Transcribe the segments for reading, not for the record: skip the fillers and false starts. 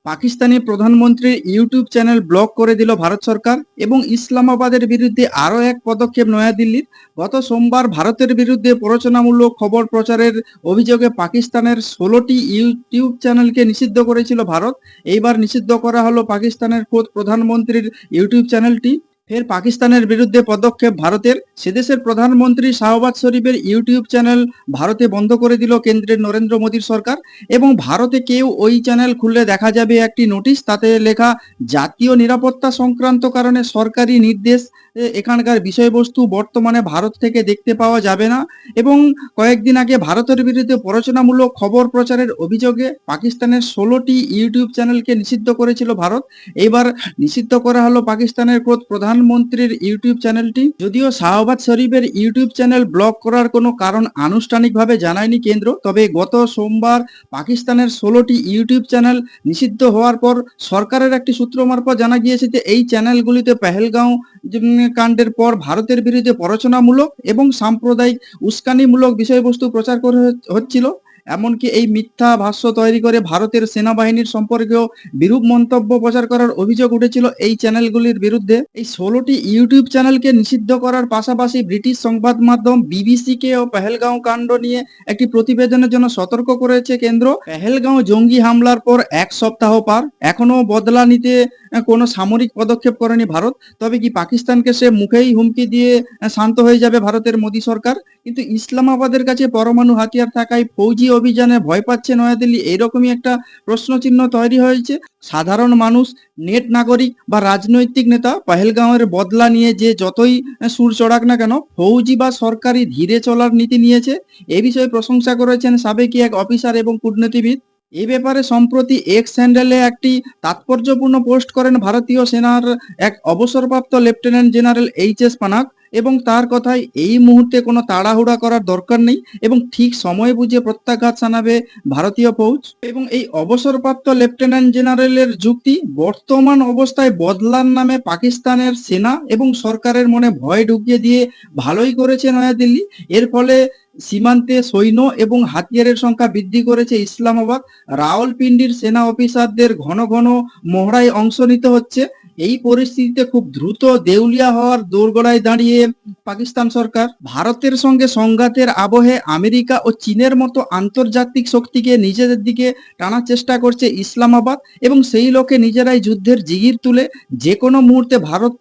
পাকিস্তানি প্রধানমন্ত্রীর YouTube channel block করে দিল ভারত সরকার এবং ইসলামাবাদের বিরুদ্ধে আরও এক পদক্ষেপ নয়াদিল্লির। গত সোমবার ভারতের বিরুদ্ধে প্ররোচনামূলক খবর প্রচারের অভিযোগে পাকিস্তানের 16টি ইউটিউব চ্যানেলকে নিষিদ্ধ করেছিল ভারত। এইবার নিষিদ্ধ করা হলো পাকিস্তানের খোদ প্রধানমন্ত্রীর ইউটিউব চ্যানেলটি। ফের পাকিস্তানের বিরুদ্ধে পদক্ষেপ ভারতের। সেদেশের প্রধানমন্ত্রী শাহবাজ শরীফের ইউটিউব চ্যানেল ভারতে বন্ধ করে দিল কেন্দ্রের নরেন্দ্র মোদীর সরকার। এবং ভারতে কেউ ওই চ্যানেল খুললে দেখা যাবে একটি নোটিশ, তাতে লেখা জাতীয় নিরাপত্তা সংক্রান্ত কারণে সরকারি নির্দেশ। এখানকার বিষয়বস্তু বর্তমানে ভারত থেকে দেখতে পাওয়া যাবে না। এবং কয়েকদিন আগে ভারতের বিরুদ্ধে প্ররোচনামূলক খবর প্রচারের অভিযোগে পাকিস্তানের 16টি ইউটিউব চ্যানেলকে নিষিদ্ধ করেছিল ভারত। এবার নিষিদ্ধ করা হলো পাকিস্তানের খোদ প্রধানমন্ত্রীর ইউটিউব চ্যানেলটি। যদিও শাহবাজ শরীফের ইউটিউব চ্যানেল ব্লক করার কোনো কারণ আনুষ্ঠানিকভাবে জানায়নি কেন্দ্র, তবে গত সোমবার পাকিস্তানের 16টি ইউটিউব চ্যানেল নিষিদ্ধ হওয়ার পর সরকারের একটি সূত্র মারফত জানা গিয়েছে যে এই চ্যানেলগুলিতে পেহেলগাঁও কাণ্ডের পর ভারতের বিরুদ্ধে প্ররোচনামূলক এবং সাম্প্রদায়িক উস্কানিমূলক বিষয়বস্তু প্রচার করে হচ্ছিল। এমনকি এই মিথ্যা ভাষ্য তৈরি করে ভারতের সেনাবাহিনীর সম্পর্কেও বিরূপ মন্তব্য প্রচার করার অভিযোগ উঠেছিল এই চ্যানেলগুলির বিরুদ্ধে। এই 16টি ইউটিউব চ্যানেলকে নিষিদ্ধ করার পাশাপাশি ব্রিটিশ সংবাদ মাধ্যম বিবিসিকেও পেহেলগাঁও কাণ্ড নিয়ে একটি প্রতিবেদনের জন্য সতর্ক করেছে কেন্দ্র। পেহেলগাঁও জঙ্গি হামলার পর এক সপ্তাহ পার, এখনো বদলা নিতে কোনো সামরিক পদক্ষেপ করেনি ভারত। তবে কি পাকিস্তানকে সে মুখেই হুমকি দিয়ে শান্ত হয়ে যাবে ভারতের মোদী সরকার? কিন্তু ইসলামাবাদের কাছে পরমাণু হাতিয়ার থাকায় ফৌজি অভিযানে ভয় পাচ্ছে নয়াদিল্লি, এইরকমই একটা প্রশ্নচিহ্ন তৈরি হয়েছে। সাধারণ মানুষ, নেট নাগরিক বা রাজনৈতিক নেতা পেহেলগাঁওয়ের বদলা নিয়ে যে যতই সুর চড়াক না কেন, ফৌজি বা সরকারি ধীরে চলার নীতি নিয়েছে। এ বিষয়ে প্রশংসা করেছেন সাবেক এক অফিসার এবং কূটনীতিবিদ। এ ব্যাপারে সম্প্রতি এক্স হ্যান্ডেলে একটি তাৎপর্যপূর্ণ পোস্ট করেন ভারতীয় সেনার এক অবসরপ্রাপ্ত লেফটেন্যান্ট জেনারেল এইচ.এস. পানাক। এবং তার কথায় এই মুহূর্তে কোনো তাড়াহুড়া করার দরকার নেই এবং ঠিক সময় বুঝে প্রত্যাঘাত জানাবে ভারতীয় ফৌজ। এবং এই অবসরপ্রাপ্ত লেফটেন্যান্ট জেনারেলের যুক্তি, বর্তমান অবস্থায় বদলার নামে পাকিস্তানের সেনা এবং সরকারের মনে ভয় ঢুকিয়ে দিয়ে ভালোই করেছে নয়াদিল্লি। এর ফলে সীমান্তে সৈন্য এবং হাতিয়ারের সংখ্যা বৃদ্ধি করেছে ইসলামাবাদ। রাওয়ালপিন্ডির সেনা অফিসারদের ঘন ঘন মহড়ায় অংশ নিতে হচ্ছে। এই পরিস্থিতিতে খুব দ্রুত দেউলিয়া হওয়ার দোরগোড়ায় দাঁড়িয়ে পাকিস্তান সরকার। ভারতের সঙ্গে সংঘাতের আবহে আমেরিকা ও চীনের মতো আন্তর্জাতিক শক্তিকে নিজেদের দিকে টানার চেষ্টা করছে ইসলামাবাদ এবং সেই লক্ষ্যে নিজেরাই যুদ্ধের জিগির তুলে যে কোনো মুহূর্তে ভারত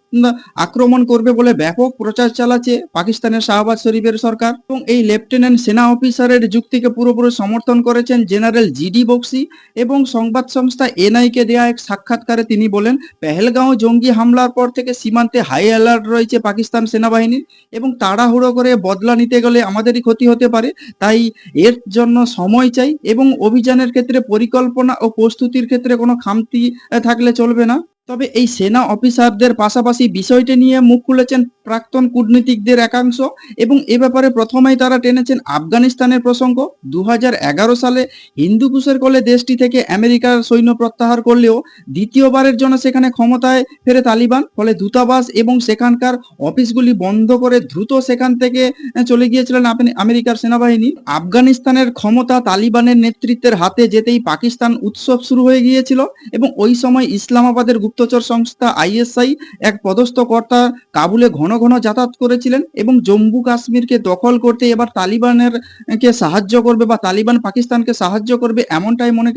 আক্রমণ করবে বলে ব্যাপক প্রচার চালাচ্ছে পাকিস্তানের শাহবাজ শরীফের সরকার। এবং এই লেফটেন্যান্ট সেনা অফিসারের যুক্তিকে পুরোপুরি সমর্থন করেছেন জেনারেল জিডি বক্সি। এবং সংবাদ সংস্থা এনআইকে দেয়া এক সাক্ষাৎকারে তিনি বলেন, পেহেলগাঁও জঙ্গি হামলার পর থেকে সীমান্তে হাই অ্যালার্ট রয়েছে পাকিস্তান সেনাবাহিনীর এবং তাড়াহুড়ো করে বদলা নিতে গেলে আমাদেরই ক্ষতি হতে পারে। তাই এর জন্য সময় চাই এবং অভিযানের ক্ষেত্রে পরিকল্পনা ও প্রস্তুতির ক্ষেত্রে কোনো খামতি থাকলে চলবে না। তবে এই সেনা অফিসারদের পাশাপাশি বিষয়টি নিয়ে মুখ খুলেছেন প্রাক্তন কূটনীতিকদের একাংশ এবং এ ব্যাপারে প্রথমেই তারা টেনেছেন আফগানিস্তানের প্রসঙ্গ। 2011 সালে হিন্দুকুশের কোলে দেশটি থেকে আমেরিকার সৈন্য প্রত্যাহার করলেও দ্বিতীয়বারের জন্য সেখানে ক্ষমতায় ফেরে তালিবান। ফলে দূতাবাস এবং সেখানকার অফিসগুলি বন্ধ করে দ্রুত সেখান থেকে চলে গিয়েছিলেন আমেরিকার সেনাবাহিনী। আফগানিস্তানের ক্ষমতা তালিবানের নেতৃত্বের হাতে যেতেই পাকিস্তান উৎসব শুরু হয়ে গিয়েছিল এবং ওই সময় ইসলামাবাদের গুপ্তচর সংস্থা আইএসআই এক পদস্থ কর্তা কাবুলে ঘন ঘন যাতায়াত করেছিলেন এবং জম্মু কাশ্মীরকে দখল করতে এবার তালিবানের কে সাহায্য করবে বা তালিবান পাকিস্তানকে সাহায্য করবে, এমনটাই মনে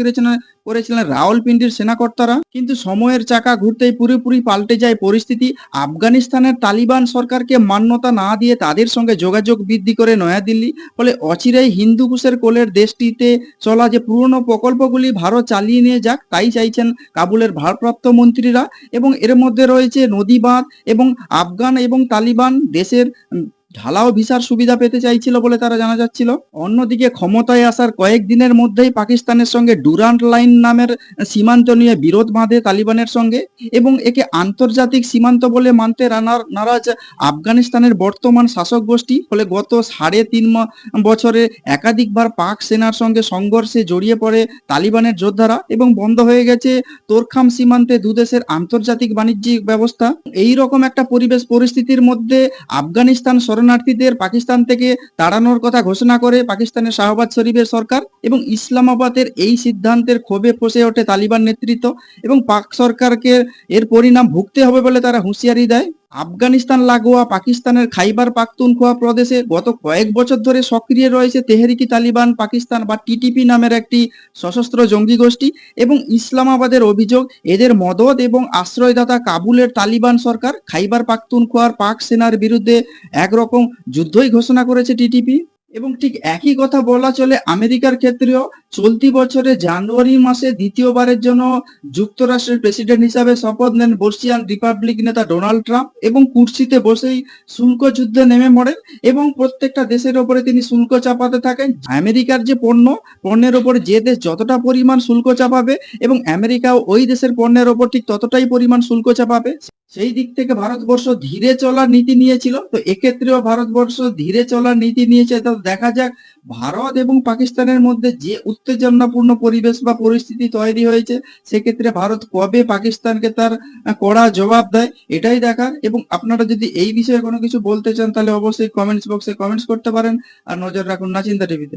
করেছিলেন রাওয়ালপিন্ডির সেনাকর্তারা। কিন্তু সময়ের চাকা ঘুরতেই পুরোপুরি পাল্টে যায় পরিস্থিতি। আফগানিস্তানের তালিবান সরকারকে মান্যতা না দিয়ে তাদের সঙ্গে যোগাযোগ বৃদ্ধি করে নয়াদিল্লি। ফলে অচিরেই হিন্দুকুশের কোলের দেশটিতে চলা যে পুরনো প্রকল্পগুলি ভারত চালিয়ে নিয়ে যাক, তাই চাইছেন কাবুলের ভারপ্রাপ্ত মন্ত্রীরা। এবং এর মধ্যে রয়েছে নদী বাঁধ এবং আফগান এবং তালিবান দেশের ঢালাও ভিসার সুবিধা পেতে চাইছিল বলে তারা জানা যাচ্ছিল। অন্যদিকে ক্ষমতায় আসার কয়েকদিনের মধ্যেই পাকিস্তানের সঙ্গে ডুরান্ট লাইন নামের সীমান্ত নিয়ে বিরোধ বাঁধে তালিবানের সঙ্গে এবং একে আন্তর্জাতিক সীমান্ত বলে মানতে নারাজ আফগানিস্তানের বর্তমান শাসক গোষ্ঠী। ফলে গত 3.5 বছরে একাধিকবার পাক সেনার সঙ্গে সংঘর্ষে জড়িয়ে পড়ে তালিবানের যোদ্ধারা এবং বন্ধ হয়ে গেছে তোরখাম সীমান্তে দুদেশের আন্তর্জাতিক বাণিজ্যিক ব্যবস্থা। এই রকম একটা পরিস্থিতির মধ্যে আফগানিস্তান শরণার্থীদের পাকিস্তান থেকে তাড়ানোর কথা ঘোষণা করে পাকিস্তানের শাহবাজ শরীফের সরকার, এবং ইসলামাবাদের এই সিদ্ধান্তের ক্ষোভে ফসে ওঠে তালিবান নেতৃত্ব, এবং পাক সরকারকে এর পরিণাম ভুগতে হবে বলে তারা হুঁশিয়ারি দেয়। আফগানিস্তান লাগোয়া পাকিস্তানের খাইবার পাখতুনখোয়া প্রদেশে গত কয়েক বছর ধরে সক্রিয় রয়েছে তেহরিকি তালিবান পাকিস্তান বা টিটিপি নামের একটি সশস্ত্র জঙ্গি গোষ্ঠী, এবং ইসলামাবাদের অভিযোগ এদের মদদ এবং আশ্রয়দাতা কাবুলের তালিবান সরকার খাইবার পাখতুনখোয়ার পাক সেনার বিরুদ্ধে একরকম যুদ্ধই ঘোষণা করেছে টিটিপি। এবং ঠিক একই কথা বলা চলে আমেরিকার ক্ষেত্রেও। চলতি বছরে জানুয়ারি মাসে দ্বিতীয়বারের জন্য যুক্তরাষ্ট্রের প্রেসিডেন্ট হিসাবে শপথ নেন বর্ষিয়ান রিপাবলিক নেতা ডোনাল্ড ট্রাম্প, এবং কুর্সিতে বসেই শুল্ক যুদ্ধে নেমে পড়েন, এবং প্রত্যেকটা দেশের ওপরে তিনি শুল্ক চাপাতে থাকেন। আমেরিকার যে পণ্যের ওপরে যে দেশ যতটা পরিমাণ শুল্ক চাপাবে, এবং আমেরিকাও ওই দেশের পণ্যের ওপর ঠিক ততটাই পরিমাণ শুল্ক চাপাবে। সেই দিক থেকে ভারতবর্ষ ধীরে চলার নীতি নিয়েছিল, তো এক্ষেত্রেও ভারতবর্ষ ধীরে চলার নীতি নিয়েছে। তো দেখা যাক ভারত এবং পাকিস্তানের মধ্যে যে উত্তেজনাপূর্ণ পরিবেশ বা পরিস্থিতি তৈরি হয়েছে, সেক্ষেত্রে ভারত কবে পাকিস্তানকে তার কড়া জবাব দেয়, এটাই দেখার। এবং আপনারা যদি এই বিষয়ে কোনো কিছু বলতে চান তাহলে অবশ্যই কমেন্টস বক্সে কমেন্টস করতে পারেন। আর নজর রাখুন নাচিন্তা টিভিতে।